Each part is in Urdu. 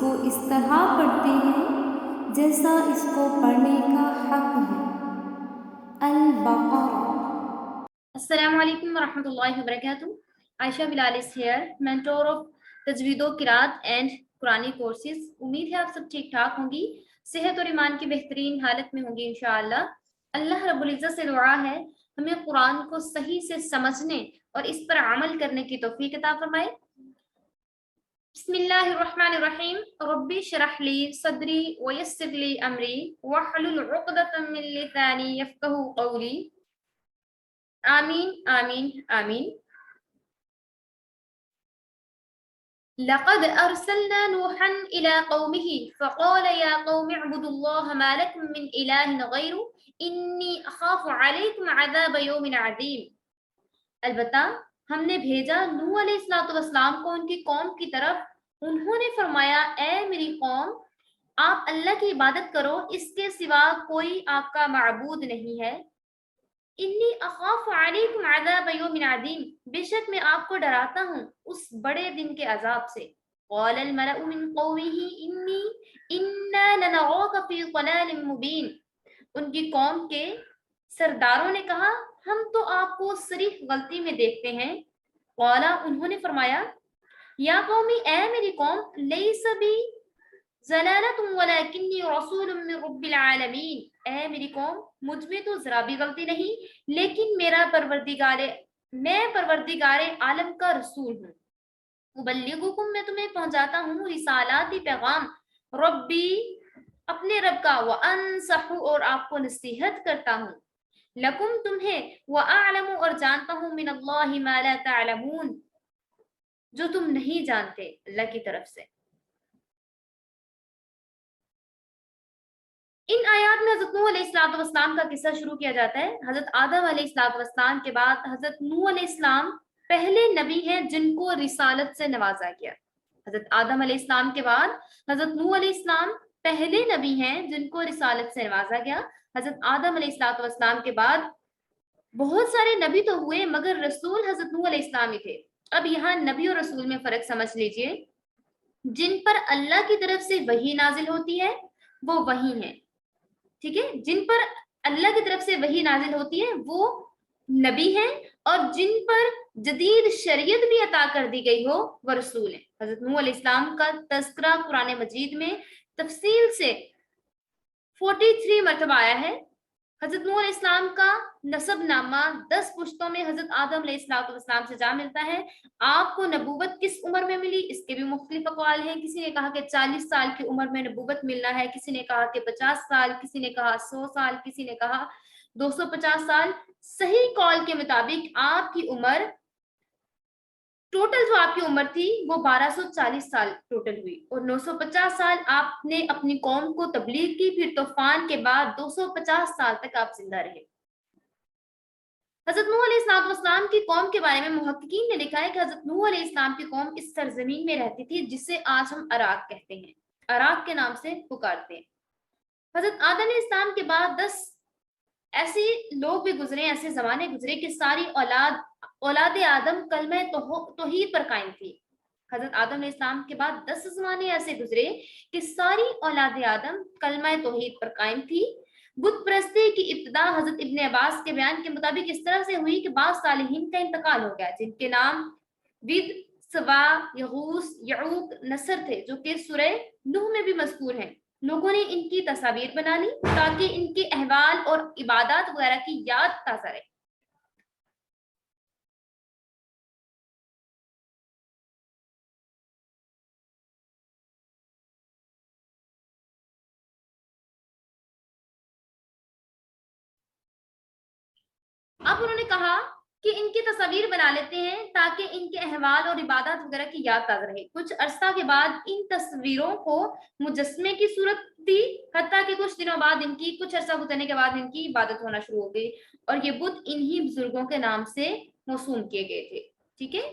کو اس طرح پڑھتے ہیں جیسا اس کو پڑھنے کا حق ہے۔ البقرہ۔ السلام علیکم ورحمۃ اللہ وبرکاتہ. عائشہ بلال is here, mentor of تجوید و قرات اینڈ قرآنی کورسز. امید ہے آپ سب ٹھیک ٹھاک ہوں گی، صحت اور ایمان کی بہترین حالت میں ہوں گی انشاءاللہ. اللہ رب العزت سے دعا ہے ہمیں قرآن کو صحیح سے سمجھنے اور اس پر عمل کرنے کی توفیق عطا فرمائے. بسم اللہ الرحمن الرحیم. ربی اشرح لی صدری ویسر لی امری واحلل عقدۃ من لسانی یفقہوا قولی. آمین آمین آمین. لقد أرسلنا نوحا إلى قومه فقال يا قوم اعبدوا الله ما لكم من إله غيره إني أخاف عليكم عذاب يوم عظيم. البتہ ہم نے بھیجا نوح علیہ السلام کو ان کی قوم کی طرف. انہوں نے فرمایا اے میری قوم، آپ اللہ کی عبادت کرو، اس کے سوا کوئی آپ کا معبود نہیں ہے. انی اخاف علیکم عذاب یوم عظیم، بے شک میں آپ کو ڈراتا ہوں اس بڑے دن کے عذاب سے. قال الملأ من قومه انا لنراک فی ضلال مبین. ان کی قوم کے سرداروں نے کہا ہم تو آپ کو صریح غلطی میں دیکھتے ہیں. قال، انہوں نے فرمایا یا قومی، اے میری قوم، لیس بی ضلالۃ ولکنی رسول من رب العالمین. اے میری قوم، مجھ میں تو ذرا بھی غلطی نہیں، لیکن میں پروردگار عالم کا رسول ہوں. ابلغکم، میں تمہیں پہنچاتا ہوں، رسالاتی، پیغام، ربی، اپنے رب کا، وانصح، اور آپ کو نصیحت کرتا ہوں، لکم، تمہیں، واعلم، اور جانتا ہوں، من اللہ ما لا تعلمون، جو تم نہیں جانتے، اللہ کی طرف سے. ان آیات میں حضرت نوح علیہ السلام کا قصہ شروع کیا جاتا ہے. حضرت آدم علیہ السلام کے بعد حضرت نوح علیہ السلام پہلے نبی ہیں جن کو رسالت سے نوازا گیا. حضرت آدم علیہ السلام کے بعد حضرت نوح علیہ السلام پہلے نبی ہیں جن کو رسالت سے نوازا گیا. حضرت آدم علیہ السلام کے بعد بہت سارے نبی تو ہوئے مگر رسول حضرت نوح علیہ السلام ہی تھے. اب یہاں نبی اور رسول میں فرق سمجھ لیجئے. جن پر اللہ کی طرف سے وحی نازل ہوتی ہے وہ وہی ہیں، ٹھیک ہے. جن پر اللہ کی طرف سے وحی نازل ہوتی ہے وہ نبی ہیں، اور جن پر جدید شریعت بھی عطا کر دی گئی ہو وہ رسول ہیں. حضرت نوح علیہ السلام کا تذکرہ قرآن مجید میں تفصیل سے 43 مرتبہ آیا ہے. حضرت نوح علیہ السلام کا نسب نامہ 10 پشتوں میں حضرت آدم علیہ السلام سے جا ملتا ہے. آپ کو نبوت کس عمر میں ملی، اس کے بھی مختلف اقوال ہیں. کسی نے کہا کہ 40 سال کی عمر میں نبوت ملنا ہے، کسی نے کہا کہ 50 سال، کسی نے کہا 100 سال، کسی نے کہا 250 سال. صحیح قول کے مطابق آپ کی عمر ٹوٹل جو آپ کی عمر تھی وہ 1240 سال ٹوٹل ہوئی، اور 950 سال آپ نے اپنی قوم کو تبلیغ کی. پھر طوفان کے بعد 250 سال تک آپ زندہ رہے. حضرت نوح علیہ السلام کی قوم کے بارے میں محققین نے لکھا ہے کہ حضرت نوح علیہ السلام کی قوم اس سرزمین میں رہتی تھی جسے آج ہم عراق کہتے ہیں، عراق کے نام سے پکارتے ہیں. حضرت آدم علیہ السلام کے بعد 10 ایسے لوگ بھی گزرے، ایسے زمانے گزرے کہ ساری اولاد آدم کلمہ توحید پر قائم تھی. حضرت آدم علیہ السلام کے بعد 10 زمانے ایسے گزرے کہ ساری اولاد آدم کلمہ توحید پر قائم تھی. بت پرستی کی ابتدا حضرت ابن عباس کے بیان کے مطابق اس طرح سے ہوئی کہ بعض صالحین کا انتقال ہو گیا جن کے نام ود، سوا، یغوث، یعوق، نصر تھے، جو کہ سورہ نوح میں بھی مذکور ہیں. لوگوں نے ان کی تصاویر بنا لی تاکہ ان کے احوال اور عبادات وغیرہ کی یاد تازہ رہے. اب انہوں نے کہا کہ ان کی تصاویر بنا لیتے ہیں تاکہ ان کے احوال اور عبادات وغیرہ کی یاد تازہ رہے. کچھ عرصہ کے بعد ان تصویروں کو مجسمے کی صورت دی، حتیٰ کہ کچھ دنوں بعد کچھ عرصہ گزرنے کے بعد ان کی عبادت ہونا شروع ہو گئی، اور یہ بت انہی بزرگوں کے نام سے موسوم کیے گئے تھے. ٹھیک ہے.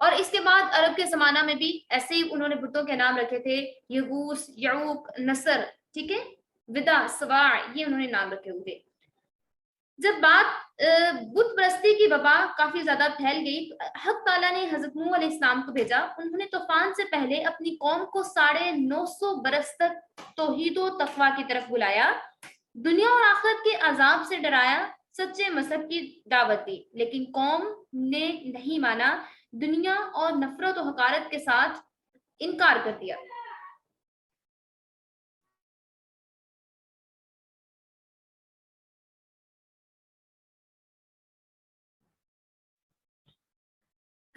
اور اس کے بعد عرب کے زمانہ میں بھی ایسے ہی انہوں نے بتوں کے نام رکھے تھے، یغوث، یعوق، نصر، ٹھیک ہے، ودا، سواع، یہ انہوں نے نام رکھے ہوئے. جب بات بت پرستی کی وبا کافی زیادہ پھیل گئی. حق تعالیٰ نے حضرت نوح علیہ السلام کو بھیجا. انہوں نے طوفان سے پہلے اپنی قوم کو 950 برس تک توحید و تقوی کی طرف بلایا, دنیا اور آخرت کے عذاب سے ڈرایا, سچے مذہب کی دعوت دی, لیکن قوم نے نہیں مانا, دنیا اور نفرت و حقارت کے ساتھ انکار کر دیا.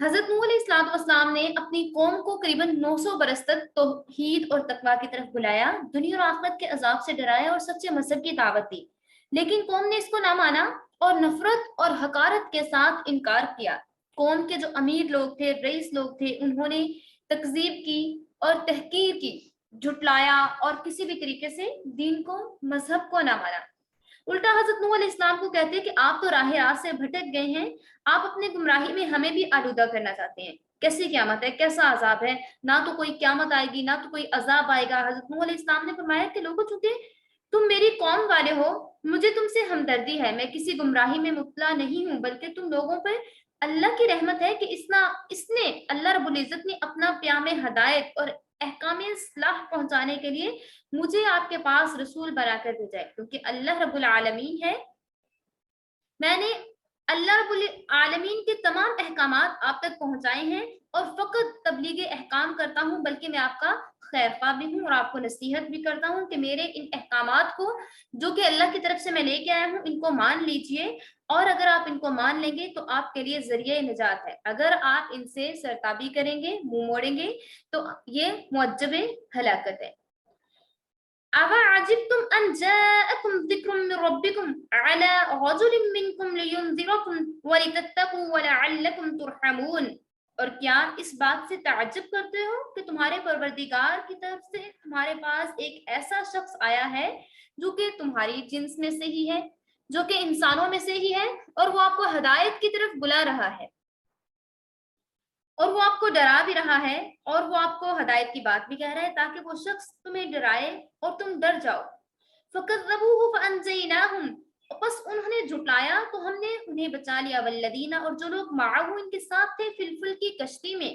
حضرت نوح علیہ السلام نے اپنی قوم کو قریباً 900 برس تک توحید اور تقوی کی طرف بلایا, دنیا اور آخرت کے عذاب سے ڈرایا اور سچے مذہب کی دعوت دی, لیکن قوم نے اس کو نہ مانا اور نفرت اور حقارت کے ساتھ انکار کیا. قوم کے جو امیر لوگ تھے, رئیس لوگ تھے, انہوں نے تکذیب کی اور تحقیر کی, جھٹلایا اور کسی بھی طریقے سے دین کو, مذہب کو نہ مانا. الٹا حضرت نوح علیہ السلام کو کہتے ہیں کہ آپ تو راہ راست سے بھٹک گئے ہیں, آپ اپنے گمراہی میں ہمیں بھی آلودہ کرنا چاہتے ہیں. کیسی قیامت ہے, کیسا عذاب ہے, نہ تو کوئی قیامت آئے گی, نہ تو کوئی عذاب آئے گا. حضرت نوح علیہ السلام نے فرمایا کہ لوگوں چونکہ تم میری قوم والے ہو, مجھے تم سے ہمدردی ہے, میں کسی گمراہی میں مبتلا نہیں ہوں, بلکہ تم لوگوں پر اللہ کی رحمت ہے کہ اس نے اللہ رب العزت نے اپنا پیام ہدایت اور احکام اصلاح پہنچانے کے لیے مجھے آپ کے پاس رسول بنا کر بھیجا ہے, کیونکہ اللہ رب العالمین ہے. میں نے اللہ رب العالمین کے تمام احکامات آپ تک پہنچائے ہیں اور فقط تبلیغ احکام کرتا ہوں, بلکہ میں آپ کا خیر خواہ بھی ہوں اور آپ کو نصیحت بھی کرتا ہوں کہ میرے ان احکامات کو جو کہ اللہ کی طرف سے میں لے کے آیا ہوں, ان کو مان لیجئے, اور اگر آپ ان کو مان لیں گے تو آپ کے لیے ذریعہ نجات ہے. اگر آپ ان سے سرتابی کریں گے, منہ موڑیں گے, تو یہ معجب ہلاکت ہے. أَفَعَجِبْتُمْ أَنْ جَاءَكُمْ ذِكْرٌ مِّن رَبِّكُمْ عَلَى رَجُلٍ مِّنكُمْ لِيُنذِرَكُمْ وَلِتَتَّقُوا وَلَعَلَّكُمْ تُرْحَمُونَ. اور کیا اس بات سے تعجب کرتے ہو کہ تمہارے پروردگار کی طرف سے تمہارے پاس ایک ایسا شخص آیا ہے جو کہ تمہاری جنس میں سے ہی ہے, جو کہ انسانوں میں سے ہی ہے, اور وہ آپ کو ہدایت کی طرف بلا رہا ہے, اور وہ آپ کو ڈرا بھی رہا ہے, اور وہ آپ کو ہدایت کی بات بھی کہہ رہا ہے تاکہ وہ شخص تمہیں ڈرائے اور تم ڈر جاؤ. فَكَذَّبُوهُ فَأَنْجَيْنَاهُمْ, بس انہوں نے جھٹلایا تو ہم نے انہیں بچا لیا. وَالَّذِينَ, اور جو لوگ معه ان کے ساتھ تھے, فِي الْفُلْكِ کی کشتی میں,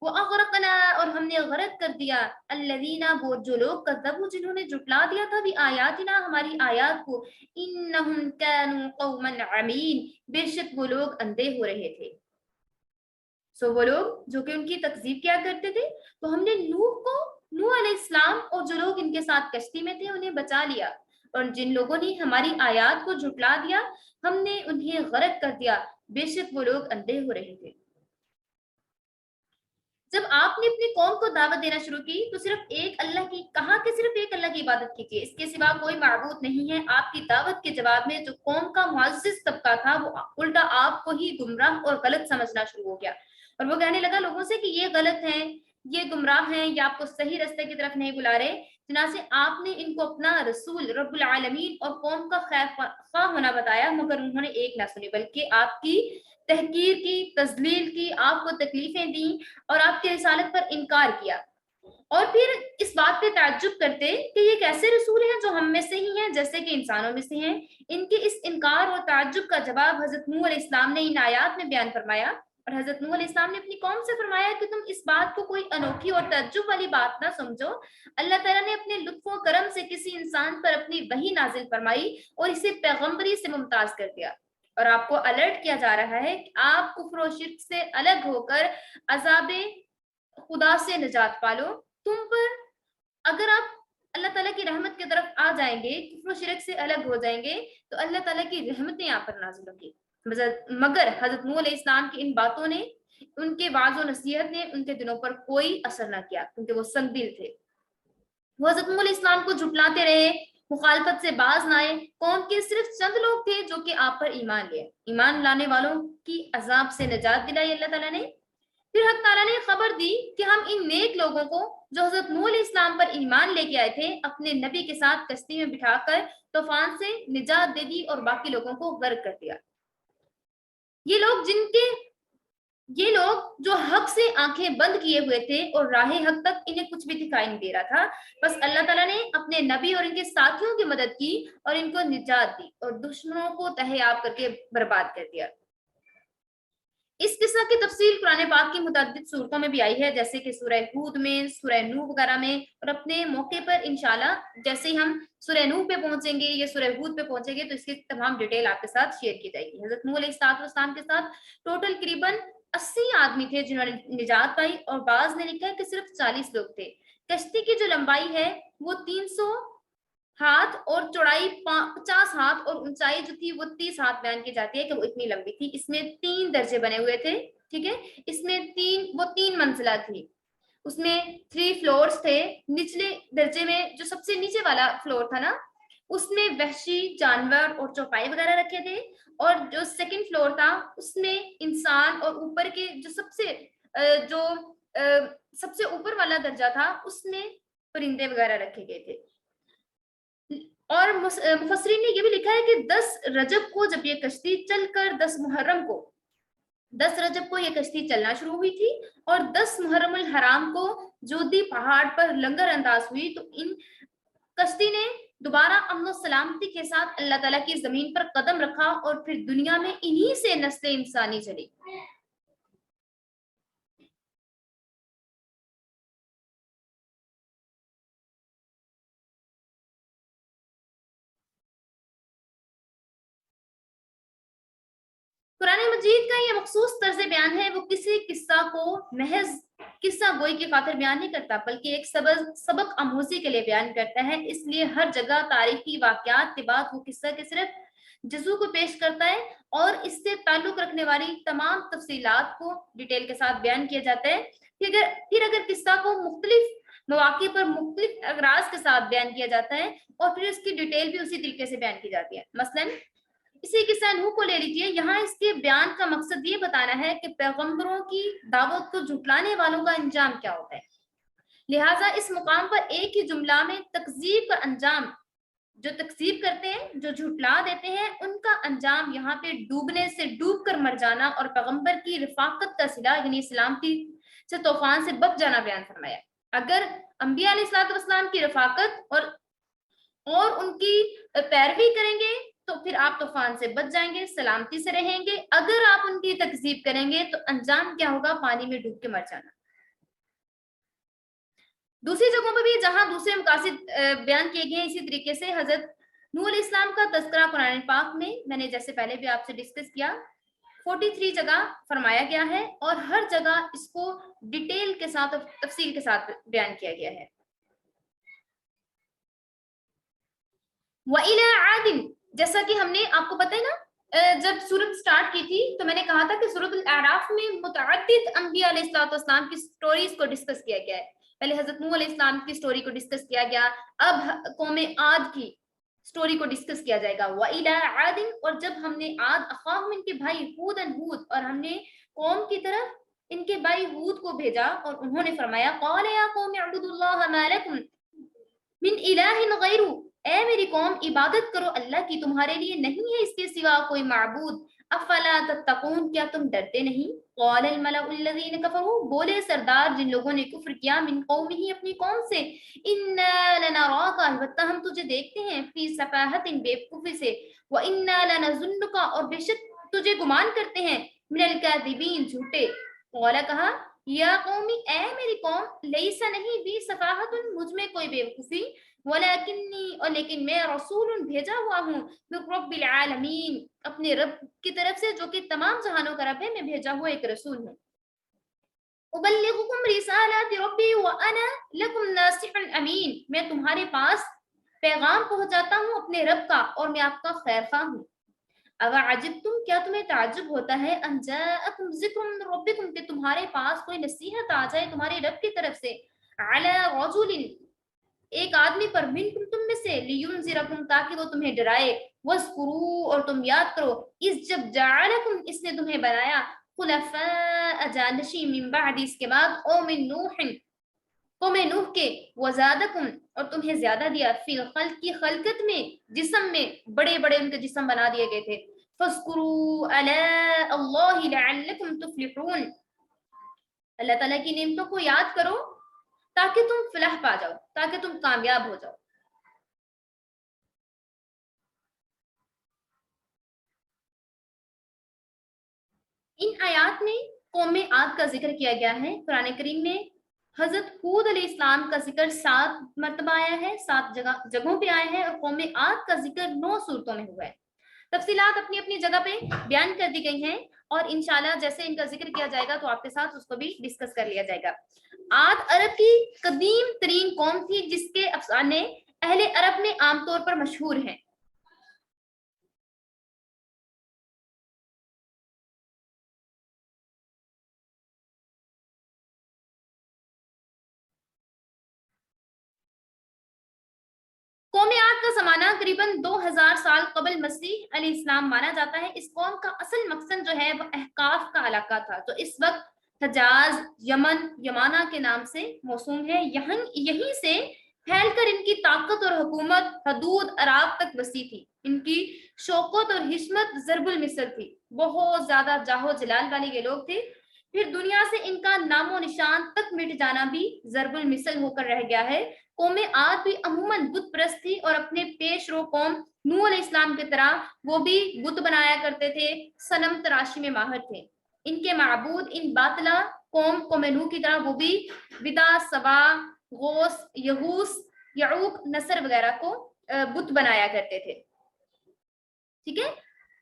وَأَغْرَقْنَا, اور ہم نے غرق کر دیا, الَّذِينَ, وہ جو لوگ, کذبوا, جنہوں نے جھٹلا دیا تھا, بِآیاتنا, ہماری آیات کو, إِنَّهُمْ كَانُوا قَوْمًا عَمِينَ, بے شک وہ لوگ اندھے ہو رہے تھے. وہ لوگ جو کہ ان کی تکذیب کیا کرتے تھے, تو ہم نے نوح علیہ السلام اور جو لوگ ان کے ساتھ کشتی میں تھے انہیں بچا لیا, اور جن لوگوں نے ہماری آیات کو جھٹلا دیا ہم نے انہیں غرق کر دیا, بے شک وہ لوگ اندھے ہو رہے تھے. جب آپ نے اپنی قوم کو دعوت دینا شروع کی تو صرف ایک اللہ کی, کہا کہ صرف ایک اللہ کی عبادت کیجیے, اس کے سوا کوئی معبود نہیں ہے. آپ کی دعوت کے جواب میں جو قوم کا معزز طبقہ تھا وہ الٹا آپ کو ہی گمراہ اور غلط سمجھنا شروع ہو گیا, اور وہ کہنے لگا لوگوں سے کہ یہ غلط ہیں, یہ گمراہ ہیں, یہ آپ کو صحیح راستے کی طرف نہیں بلا رہے. چنانچہ آپ نے ان کو اپنا رسول رب العالمین اور قوم کا خیر خواہ ہونا بتایا, مگر انہوں نے ایک نہ سنی, بلکہ آپ کی تحقیر کی, تذلیل کی, آپ کو تکلیفیں دیں اور آپ کی رسالت پر انکار کیا. اور پھر اس بات پہ تعجب کرتے کہ یہ کیسے رسول ہیں جو ہم میں سے ہی ہیں, جیسے کہ انسانوں میں سے ہیں. ان کے اس انکار اور تعجب کا جواب حضرت نوح علیہ السلام نے ان آیات میں بیان فرمایا, اور حضرت نوح علیہ السلام نے اپنی قوم سے فرمایا کہ تم اس بات کو کوئی انوکھی اور تعجب والی بات نہ سمجھو. اللہ تعالیٰ نے اپنے لطف و کرم سے کسی انسان پر اپنی وحی نازل فرمائی اور اسے پیغمبری سے ممتاز کر دیا, اور آپ کو الرٹ کیا جا رہا ہے کہ آپ کفر و شرک سے الگ ہو کر عذاب خدا سے نجات پالو. تم پر اگر آپ اللہ تعالیٰ کی رحمت کی طرف آ جائیں گے, کفر و شرک سے الگ ہو جائیں گے, تو اللہ تعالیٰ کی رحمتیں آپ پر نازل ہوں گی. مگر حضرت نوح علیہ السلام کی ان باتوں نے, ان کے واعظ و نصیحت نے ان کے دلوں پر کوئی اثر نہ کیا, کیونکہ وہ سنگ دل تھے. وہ حضرت نوح علیہ السلام کو جھٹلاتے رہے, مخالفت سے باز نہ آئے. قوم کے صرف چند لوگ تھے جو کہ آپ پر ایمان لے, ایمان لانے والوں کی عذاب سے نجات دلائی اللہ تعالیٰ نے. پھر حق تعالیٰ نے خبر دی کہ ہم ان نیک لوگوں کو جو حضرت نوح علیہ السلام پر ایمان لے کے آئے تھے اپنے نبی کے ساتھ کشتی میں بٹھا کر طوفان سے نجات دے دی اور باقی لوگوں کو غرق کر دیا. یہ لوگ جن کے یہ لوگ جو حق سے آنکھیں بند کیے ہوئے تھے اور راہ حق تک انہیں کچھ بھی دکھائی نہیں دے رہا تھا، بس اللہ تعالیٰ نے اپنے نبی اور ان کے ساتھیوں کی مدد کی اور ان کو نجات دی اور دشمنوں کو تہہ آب کر کے برباد کر دیا۔ اس قصہ کی تفصیل قرآن پاک کی متعدد صورتوں میں بھی آئی ہے، جیسے کہ سورہ ہود میں، سورہ نوح وغیرہ میں، اور اپنے موقع پر انشاءاللہ جیسے ہی ہم سورہ نوح پہ پہنچیں گے یا سورہ ہود پہ پہنچیں گے تو اس کی تمام ڈیٹیل آپ کے ساتھ شیئر کی جائے گی۔ حضرت نوح علیہ السلام کے ساتھ ٹوٹل قریباً 80 آدمی تھے جنہوں نے نجات پائی، اور بعض نے لکھا ہے کہ صرف 40 لوگ تھے۔ کشتی کی جو لمبائی ہے وہ 300 ہاتھ اور چوڑائی 50 ہاتھ اور اونچائی جو تھی وہ 30 ہاتھ بیان کی جاتی ہے کہ وہ اتنی لمبی تھی۔ اس میں 3 درجے بنے ہوئے تھے، ٹھیک ہے، اس میں 3 منزلہ تھی، اس میں 3 فلورز تھے۔ نچلے درجے میں جو سب سے نیچے والا فلور تھا نا، اس میں وحشی جانور اور چوپائی وغیرہ رکھے تھے، اور جو سیکنڈ فلور تھا اس میں انسان، اور اوپر کے جو سب سے اوپر والا درجہ تھا اس میں پرندے وغیرہ رکھے گئے تھے۔ اور مفسرین نے یہ بھی لکھا ہے کہ 10 رجب کو جب یہ کشتی چل کر 10 رجب کو یہ کشتی چلنا شروع ہوئی تھی، اور 10 محرم الحرام کو جودی پہاڑ پر لنگر انداز ہوئی، تو ان کشتی نے دوبارہ امن و سلامتی کے ساتھ اللہ تعالیٰ کی زمین پر قدم رکھا، اور پھر دنیا میں انہی سے نسل انسانی چلی۔ قرآن مجید کا یہ مخصوص طرز بیان ہے، وہ کسی قصہ کو محض قصہ گوئی کی خاطر بیان نہیں کرتا، بلکہ ایک سبق آموزی کے لیے بیان کرتا ہے۔ اس لیے ہر جگہ تاریخی واقعات کے بعد وہ قصہ کے صرف جزو کو پیش کرتا ہے، اور اس سے تعلق رکھنے والی تمام تفصیلات کو ڈیٹیل کے ساتھ بیان کیا جاتا ہے۔ پھر اگر قصہ کو مختلف مواقع پر مختلف اغراض کے ساتھ بیان کیا جاتا ہے، اور پھر اس کی ڈیٹیل بھی اسی طریقے سے بیان کی جاتی ہے۔ مثلاً اسی قصہ نوح کو لے لیجئے، یہاں اس کے بیان کا مقصد یہ بتانا ہے کہ پیغمبروں کی دعوت کو جھٹلانے والوں کا انجام کیا ہوتا ہے۔ لہٰذا اس مقام پر ایک ہی جملہ میں تکذیب کا انجام، جو تکذیب کرتے ہیں، جو جھٹلا دیتے ہیں، ان کا انجام یہاں پہ ڈوبنے سے، ڈوب کر مر جانا، اور پیغمبر کی رفاقت کا صلہ یعنی سلامتی سے طوفان سے بچ جانا بیان فرمایا۔ اگر انبیاء علیہ السلام کی رفاقت اور ان کی پیروی کریں گے تو پھر آپ طوفان سے بچ جائیں گے، سلامتی سے رہیں گے۔ اگر آپ ان کی تکذیب کریں گے تو انجام کیا ہوگا؟ پانی میں ڈوب کے مر جانا۔ دوسری جگہوں پہ بھی جہاں دوسرے مقاصد بیان کیے گئے ہیں، اسی طریقے سے حضرت نوح علیہ السلام کا تذکرہ قرآن پاک میں نے جیسے پہلے بھی آپ سے ڈسکس کیا 43 جگہ فرمایا گیا ہے، اور ہر جگہ اس کو ڈیٹیل کے ساتھ اور تفصیل کے ساتھ بیان کیا گیا ہے۔ وَإِلَىٰ عَادٍ، جیسا کہ ہم نے آپ کو پتہ ہے نا، جب سورت سٹارٹ کی تھی تو میں نے کہا تھا کہ سورت الاعراف میں متعدد انبیاء علیہ السلام کی سٹوریز کو ڈسکس کیا گیا ہے۔ پہلے حضرت نوح علیہ السلام کی سٹوری کو ڈسکس کیا گیا، اب قوم عاد کی سٹوری کو ڈسکس کیا جائے گا۔ وَإِلَىٰ عَادٍ، اور جب ہم نے عاد اخاہم، ان کے بھائی ہود، اور ہم نے قوم کی طرف ان کے بھائی ہود کو بھیجا، اور انہوں نے فرمایا قَالَ يَا قَوْمِ اعْبُدُوا اللَّهَ مَا لَكُمْ مِنْ إِلَٰهٍ غَيْرُهُ، اے میری قوم عبادت کرو اللہ کی، تمہارے لیے نہیں ہے اس کے سوا کوئی معبود۔ افلا تتقون، کیا تم ڈرتے نہیں؟ قال الملأ الذین کفروا، بولے سردار جن لوگوں نے کفر کیا، من قومہ، اپنی قوم سے، انا لنراک، البتہ ہم تجھے دیکھتے ہیں، فی سفاہۃ، بیوقوفی سے، وانا لنظنک، اور بے شک تجھے گمان کرتے ہیں، من الکاذبین، جھوٹے۔ قال، کہا، یا قومی، اے میری قوم، لیس، نہیں، بی سفاہۃ، مجھ میں کوئی بیوقوفی، ولیکنی، اور لیکن میں رسول، بھیجا ہوا ہوں، من رب العالمین، اپنے رب کی طرف سے جو کہ تمام جہانوں کا رب ہے، میں بھیجا ہوا ایک رسول ہوں۔ ابلغکم رسالات ربی وانا لکم ناصح امین، میں تمہارے پاس پیغام پہنچاتا ہوں اپنے رب کا، اور میں آپ کا خیر خواہ ہوں۔ اوعجبتم، کیا تمہیں تعجب ہوتا ہے، ان جاءکم ذکر من ربکم، کہ تمہارے پاس کوئی نصیحت آ جائے تمہارے رب کی طرف سے، علی رجل، ایک آدمی پر، منکم، تم میں سے، لینذرکم، تاکہ وہ تمہیں ڈرائے، واذکروا، اور تم یاد کرو، اذ، جب، جعلکم، اس نے تمہیں بنایا، خلفاء، جانشین، من بعد، اس کے بعد، قوم نوح کے، وزادکم، اور تمہیں زیادہ دیا، فی الخلق، کی خلقت میں، جسم میں، بڑے بڑے ان کے جسم بنا دیے گئے تھے، فَاذْكُرُوا آلَاءَ اللَّهِ لَعَلَّكُمْ تُفْلِحُونَ، اللہ تعالیٰ کی نعمتوں کو یاد کرو تاکہ تم فلاح پا جاؤ، تاکہ تم کامیاب ہو جاؤ۔ ان آیات میں قوم عاد کا ذکر کیا گیا ہے۔ قرآن کریم میں حضرت ہود علیہ السلام کا ذکر 7 مرتبہ آیا ہے، 7 جگہوں پہ آیا ہے، اور قوم عاد کا ذکر 9 صورتوں میں ہوا ہے۔ تفصیلات اپنی اپنی جگہ پہ بیان کر دی گئی ہیں، اور انشاءاللہ جیسے ان کا ذکر کیا جائے گا تو آپ کے ساتھ اس کو بھی ڈسکس کر لیا جائے گا۔ عاد عرب کی قدیم ترین قوم تھی جس کے افسانے اہل عرب میں عام طور پر مشہور ہیں۔ قوم عاد کا زمانہ قریباً 2000 سال قبل مسیح علیہ السلام مانا جاتا ہے۔ اس قوم کا اصل مقصد جو ہے وہ احقاف کا علاقہ تھا، جو اس وقت حجاز، یمن، یمانہ کے نام سے موسوم ہے۔ یہیں سے پھیل کر ان کی طاقت اور حکومت حدود عراق تک وسیع تھی۔ ان کی شوکت اور حشمت ضرب المثل تھی، بہت زیادہ جاہو جلال والے یہ لوگ تھے۔ پھر دنیا سے ان کا نام و نشان تک مٹ جانا بھی ضرب المثل ہو کر رہ گیا ہے۔ قوم عاد بھی عموماً بت پرست تھی، اور اپنے پیش رو قوم نوح علیہ السلام کی طرح وہ بھی بت بنایا کرتے تھے، صنم تراشی میں ماہر تھے۔ ان کے معبود ان باطلہ قوم نوح کی طرح وہ بھی ودا، سوا، غوث، یغوث، یعوق، نصر وغیرہ کو بت بنایا کرتے تھے۔ ٹھیک ہے،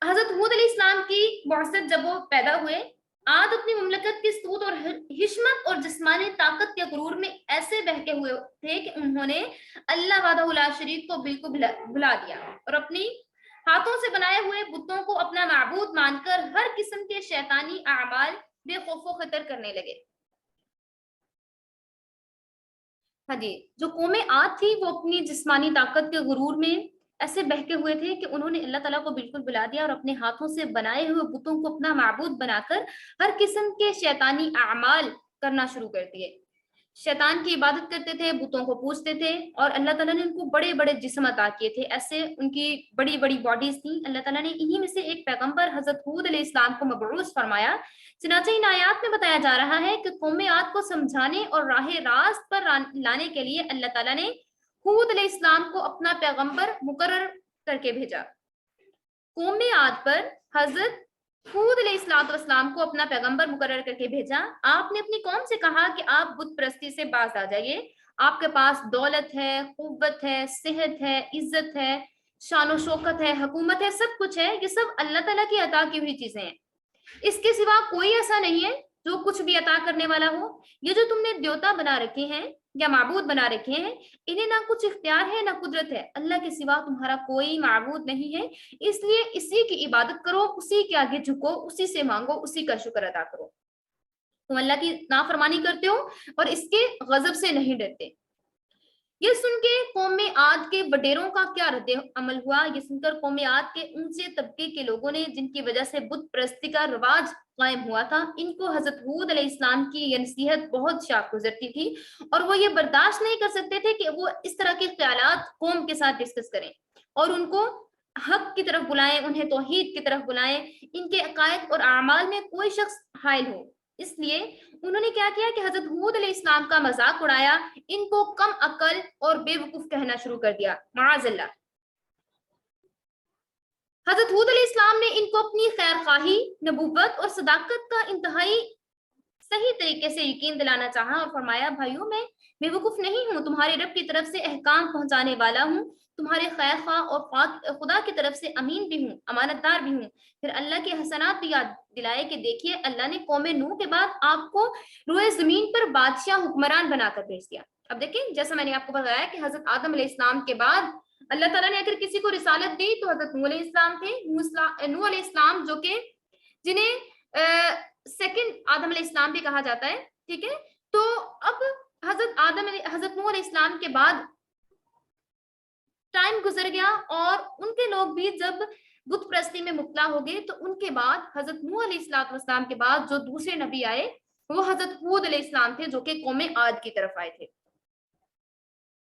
حضرت ہود علیہ السلام کی بعثت جب وہ پیدا ہوئے، عاد اپنی مملکت کی سود اور حشمت اور جسمانی طاقت کے غرور میں ایسے بہکے ہوئے تھے کہ انہوں نے اللہ وحدہ لا شریک کو بالکل بھلا دیا، اور اپنی ہاتھوں سے بنائے ہوئے بتوں کو اپنا معبود مان کر ہر قسم کے شیطانی اعمال بے خوف و خطر کرنے لگے۔ ہاں جی، جو قوم عاد تھی وہ اپنی جسمانی طاقت کے غرور میں ایسے بہکے ہوئے تھے کہ انہوں نے اللہ تعالیٰ کو بالکل بلا دیا، اور اپنے ہاتھوں سے بنائے ہوئے بتوں کو اپنا معبود بنا کر ہر قسم کے شیطانی اعمال کرنا شروع کر دیے۔ شیطان کی عبادت کرتے تھے، بتوں کو پوجتے تھے، اور اللہ تعالیٰ نے ان کو بڑے بڑے جسم عطا کیے تھے، ایسے ان کی بڑی بڑی باڈیز تھیں۔ اللہ تعالیٰ نے انہی میں سے ایک پیغمبر حضرت ہود علیہ السلام کو مبعوث فرمایا۔ چنانچہ ان آیات میں بتایا جا رہا ہے کہ قوم عاد کو سمجھانے اور راہ راست پر لانے کے لیے اللہ تعالیٰ نے ہود علیہ السلام کو اپنا پیغمبر مقرر کر کے بھیجا۔ قوم عاد پر حضرت ہود علیہ السلام کو اپنا پیغمبر مقرر کر کے بھیجا۔ آپ نے اپنی قوم سے کہا کہ آپ بت پرستی سے باز آ جائیے، آپ کے پاس دولت ہے، قوت ہے، صحت ہے، عزت ہے، شان و شوکت ہے، حکومت ہے، سب کچھ ہے، یہ سب اللہ تعالیٰ کی عطا کی ہوئی چیزیں ہیں، اس کے سوا کوئی ایسا نہیں ہے جو کچھ بھی عطا کرنے والا ہو۔ یہ جو تم نے دیوتا بنا رکھے ہیں یا معبود بنا رکھے ہیں، انہیں نہ کچھ اختیار ہے نہ قدرت ہے، اللہ کے سوا تمہارا کوئی معبود نہیں ہے، اس لیے اسی کی عبادت کرو، اسی کے آگے جھکو، اسی سے مانگو، اسی کا شکر ادا کرو۔ تم اللہ کی نافرمانی کرتے ہو اور اس کے غضب سے نہیں ڈرتے۔ یہ سن کے قوم عاد کے وڈیروں کا کیا رد عمل ہوا؟ یہ سن کر قوم عاد کے اونچے طبقے کے لوگوں نے، جن کی وجہ سے بت پرستی کا رواج قائم ہوا تھا، ان کو حضرت ہود علیہ السلام کی یہ نصیحت بہت شاق گزرتی تھی، اور وہ یہ برداشت نہیں کر سکتے تھے کہ وہ اس طرح کے خیالات قوم کے ساتھ ڈسکس کریں اور ان کو حق کی طرف بلائیں، انہیں توحید کی طرف بلائیں، ان کے عقائد اور اعمال میں کوئی شخص حائل ہو۔ اس لیے انہوں نے کیا کیا کہ حضرت ہود علیہ السلام کا مذاق اڑایا، ان کو کم عقل اور بے وقوف کہنا شروع کر دیا، معاذ اللہ۔ حضرت ہود علیہ السلام نے ان کو اپنی خیر خواہی، نبوت اور صداقت کا انتہائی صحیح طریقے سے یقین دلانا چاہا، اور فرمایا بھائیوں میں بے وقوف نہیں ہوں، تمہارے رب کی طرف سے احکام پہنچانے والا ہوں، تمہارے خیر خواہ اور خدا کی طرف سے امین بھی ہوں، امانت دار بھی ہوں۔ پھر اللہ کے حسنات بھی یاد دلائے کہ دیکھیے اللہ نے قوم نوح کے بعد آپ کو روئے زمین پر بادشاہ حکمران بنا کر بھیج دیا۔ اب دیکھیں، جیسا میں نے آپ کو بتایا کہ حضرت آدم علیہ السلام کے بعد اللہ تعالیٰ نے اگر کسی کو رسالت دی تو حضرت نوح علیہ السلام تھے، نوح علیہ السلام جو کہ جنہیں سیکنڈ آدم علیہ السلام بھی کہا جاتا ہے، ٹھیک ہے۔ تو اب حضرت نوح علیہ السلام کے بعد ٹائم گزر گیا، اور ان کے لوگ بھی جب بت پرستی میں مبتلا ہو گئے، تو ان کے بعد حضرت نوح علیہ السلام کے بعد جو دوسرے نبی آئے وہ حضرت ہود علیہ السلام تھے، جو کہ قوم عاد کی طرف آئے تھے۔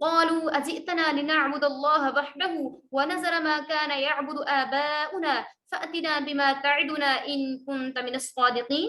قالوا أجئتنا لنعبد الله وحده ونذر ما كان يعبد آباؤنا فأتنا بما تعدنا إن كنت من الصادقين।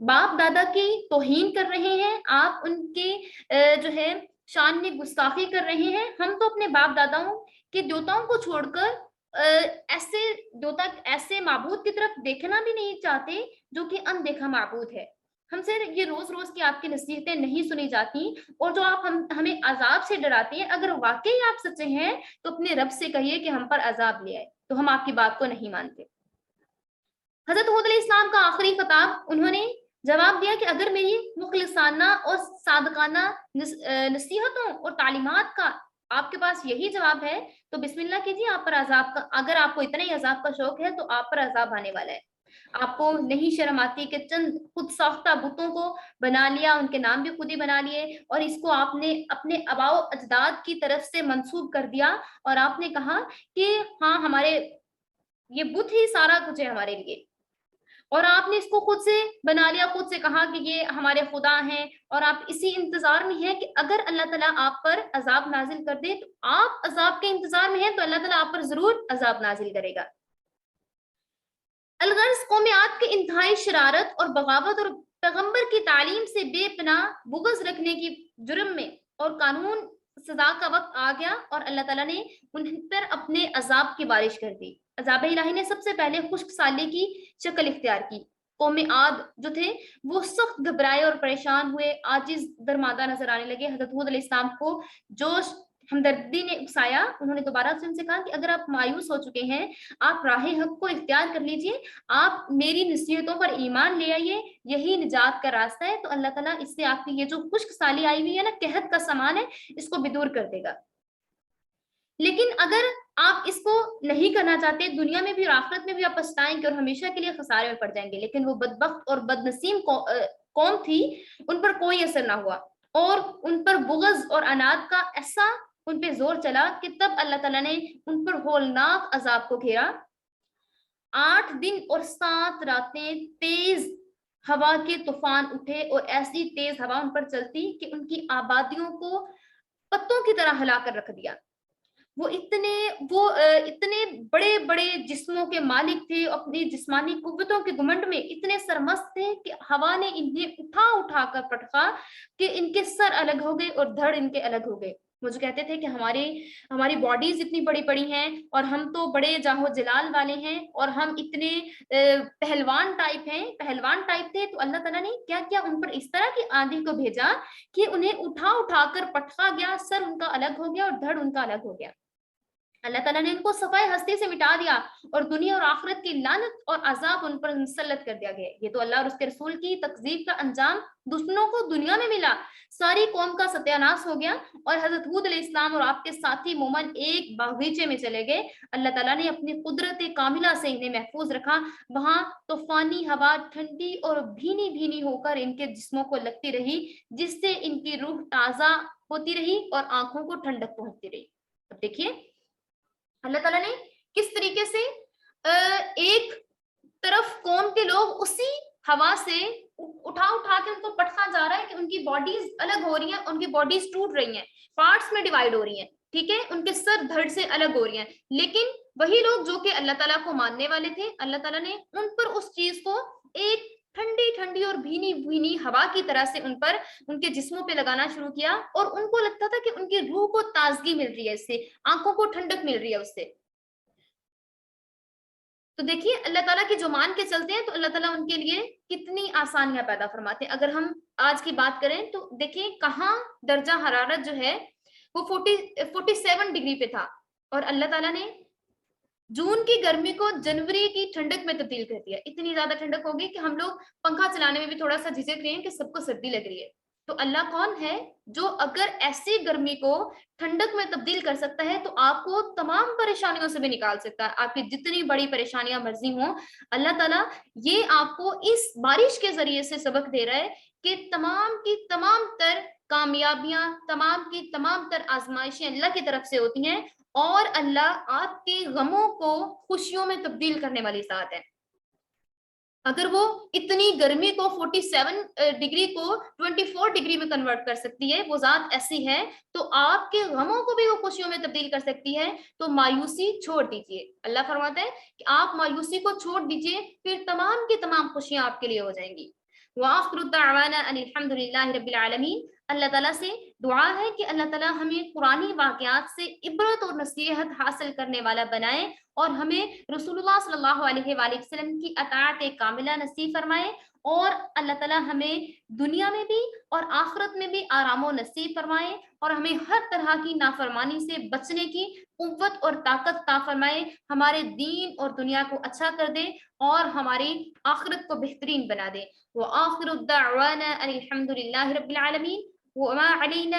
باپ دادا کی توہین کر رہے ہیں, آپ ان کے جو ہے شان میں گستاخی کر رہے ہیں. ہم تو اپنے باپ داداؤں کے دیوتاؤں کو چھوڑ کر ایسے دیوتا, ایسے معبود کی طرف دیکھنا بھی نہیں چاہتے جو کہ اندیکھا معبود ہے. ہم سے یہ روز روز کی آپ کی نصیحتیں نہیں سنی جاتی, اور جو آپ ہمیں عذاب سے ڈراتے ہیں, اگر واقعی آپ سچے ہیں تو اپنے رب سے کہیے کہ ہم پر عذاب لے آئے, تو ہم آپ کی بات کو نہیں مانتے. حضرت ہود علیہ السلام کا آخری خطاب, انہوں نے جواب دیا کہ اگر میری مخلصانہ اور صادقانہ نصیحتوں اور تعلیمات کا آپ کے پاس یہی جواب ہے تو بسم اللہ کیجیے, آپ پر عذاب کا, اگر آپ کو اتنا ہی عذاب کا شوق ہے تو آپ پر عذاب آنے والا ہے. آپ کو نہیں شرم آتی کہ چند خود ساختہ بتوں کو بنا لیا, ان کے نام بھی خود ہی بنا لیے, اور اس کو آپ نے اپنے آباء و اجداد کی طرف سے منسوب کر دیا, اور آپ نے کہا کہ ہاں ہمارے یہ بت ہی سارا کچھ ہے ہمارے لیے, اور آپ نے اس کو خود سے بنا لیا, خود سے کہا کہ یہ ہمارے خدا ہیں, اور آپ اسی انتظار میں ہیں کہ اگر اللہ تعالیٰ آپ پر عذاب نازل کر دے تو آپ عذاب کے انتظار میں ہیں تو اللہ تعالیٰ آپ پر ضرور عذاب نازل کرے گا. الغرض قوم عاد کے انتہائی شرارت اور بغاوت اور پیغمبر کی تعلیم سے بے پناہ بغض رکھنے کی جرم میں اور قانون سزا کا وقت آ گیا, اور اللہ تعالیٰ نے ان پر اپنے عذاب کی بارش کر دی. عذاب الہی نے سب سے پہلے خشک سالی کی شکل اختیار کی. قوم عاد جو تھے وہ سخت گھبرائے اور پریشان ہوئے, عاجز درمادہ نظر آنے لگے. حضرت ہود علیہ السلام کو جوش ہمدردی نے اکسایا. انہوں نے دوبارہ سے ان سے کہا کہ اگر آپ مایوس ہو چکے ہیں, آپ راہ حق کو اختیار کر لیجئے, آپ میری نصیحتوں پر ایمان لے آئیے, یہی نجات کا راستہ ہے. تو اللہ تعالیٰ اس سے آپ کی یہ جو خشک سالی آئی ہوئی ہے نا, قحط کا سامان ہے, اس کو بھی دور کر دے گا. لیکن اگر آپ اس کو نہیں کرنا چاہتے, دنیا میں بھی اور آخرت میں بھی آپ پچھتائیں گے اور ہمیشہ کے لیے خسارے میں پڑ جائیں گے. لیکن وہ بدبخت اور بدنصیب قوم تھی, ان پر کوئی اثر نہ ہوا, اور ان پر بغض اور عناد کا ایسا ان پہ زور چلا کہ تب اللہ تعالیٰ نے ان پر ہولناک عذاب کو گھیرا. 8 دن اور 7 راتیں تیز ہوا کے طوفان اٹھے, اور ایسی تیز ہوا ان پر چلتی کہ ان کی آبادیوں کو پتوں کی طرح ہلا کر رکھ دیا. وہ اتنے بڑے بڑے جسموں کے مالک تھے, اپنی جسمانی قوتوں کے گھمنڈ میں اتنے سرمست تھے کہ ہوا نے انہیں اٹھا اٹھا کر پٹکا کہ ان کے سر الگ ہو گئے اور دھڑ ان کے الگ ہو گئے. وہ جو کہتے تھے کہ ہماری باڈیز اتنی بڑی بڑی ہیں, اور ہم تو بڑے جاہو جلال والے ہیں, اور ہم اتنے پہلوان ٹائپ تھے. تو اللہ تعالیٰ نے کیا کیا, ان پر اس طرح کی آندھی کو بھیجا کہ انہیں اٹھا اٹھا کر پٹکا گیا, سر ان کا الگ ہو گیا اور دھڑ ان کا الگ ہو گیا. اللہ تعالیٰ نے ان کو صفائے ہستی سے مٹا دیا, اور دنیا اور آخرت کی لعنت اور عذاب ان پر مسلط کر دیا گیا. یہ تو اللہ اور اس کے رسول کی تکذیب کا انجام دشمنوں کو دنیا میں ملا. ساری قوم کا ستیہ ناش ہو گیا, اور حضرت ہود علیہ السلام اور آپ کے ساتھی مومن ایک باغیچے میں چلے گئے. اللہ تعالیٰ نے اپنی قدرت کاملہ سے انہیں محفوظ رکھا. وہاں طوفانی ہوا ٹھنڈی اور بھینی بھینی ہو کر ان کے جسموں کو لگتی رہی, جس سے ان کی روح تازہ ہوتی رہی اور آنکھوں کو ٹھنڈک پہنچتی رہی. اب دیکھیے اللہ تعالیٰ نے کس طریقے سے ایک طرف قوم کے لوگ اسی ہوا سے اٹھا کے ان کو پٹکا جا رہا ہے کہ ان کی باڈیز الگ ہو رہی ہیں, ان کی باڈیز ٹوٹ رہی ہیں, پارٹس میں ڈیوائڈ ہو رہی ہیں, ٹھیک ہے, ان کے سر دھڑ سے الگ ہو رہی ہیں. لیکن وہی لوگ جو کہ اللہ تعالیٰ کو ماننے والے تھے, اللہ تعالیٰ نے ان پر اس چیز کو ایک ٹھنڈی ٹھنڈی اور بھینی بھینی ہوا کی طرح سے ان کے جسموں پہ لگانا شروع کیا, اور ان کو لگتا تھا کہ ان کی روح کو تازگی مل رہی ہے اس سے, آنکھوں کو ٹھنڈک مل رہی ہے اس سے. تو دیکھیے اللہ تعالیٰ کی جو مان کے چلتے ہیں تو اللہ تعالیٰ ان کے لیے کتنی آسانیاں پیدا فرماتے ہیں. اگر ہم آج کی بات کریں تو دیکھیں کہاں درجہ حرارت جو ہے وہ 47 ڈگری پہ تھا, اور اللہ تعالیٰ نے جون کی گرمی کو جنوری کی ٹھنڈک میں تبدیل کر دیا. اتنی زیادہ ٹھنڈک ہوگی کہ ہم لوگ پنکھا چلانے میں بھی تھوڑا سا جھجک رہے ہیں کہ سب کو سردی لگ رہی ہے. تو اللہ کون ہے جو اگر ایسی گرمی کو ٹھنڈک میں تبدیل کر سکتا ہے تو آپ کو تمام پریشانیوں سے بھی نکال سکتا ہے. آپ کی جتنی بڑی پریشانیاں مرضی ہوں, اللہ تعالیٰ یہ آپ کو اس بارش کے ذریعے سے سبق دے رہا ہے کہ تمام کی تمام تر کامیابیاں, تمام کی تمام تر آزمائشیں اللہ کی طرف سے ہوتی ہیں, اور اللہ آپ کے غموں کو خوشیوں میں تبدیل کرنے والی ذات ہے. اگر وہ اتنی گرمی کو 47 ڈگری کو 24 ڈگری میں کنورٹ کر سکتی ہے, وہ ذات ایسی ہے, تو آپ کے غموں کو بھی وہ خوشیوں میں تبدیل کر سکتی ہے. تو مایوسی چھوڑ دیجیے. اللہ فرماتا ہے کہ آپ مایوسی کو چھوڑ دیجیے, پھر تمام کی تمام خوشیاں آپ کے لیے ہو جائیں گی. وآخر الدعوانا ان الحمد للہ رب العالمین. اللہ تعالیٰ سے دعا ہے کہ اللہ تعالیٰ ہمیں قرآنی واقعات سے عبرت اور نصیحت حاصل کرنے والا بنائے اور ہمیں رسول اللہ صلی اللہ علیہ وآلہ وسلم کی اطاعت کاملہ نصیب فرمائے، اور اللہ تعالیٰ ہمیں دنیا میں بھی اور آخرت میں بھی آرام و نصیب فرمائے، اور ہمیں ہر طرح کی نافرمانی سے بچنے کی قوت اور طاقت عطا فرمائے، ہمارے دین اور دنیا کو اچھا کر دے اور ہماری آخرت کو بہترین بنا دے. وآخر الدعوانا ان الحمد للہ رب العالمین وما علینا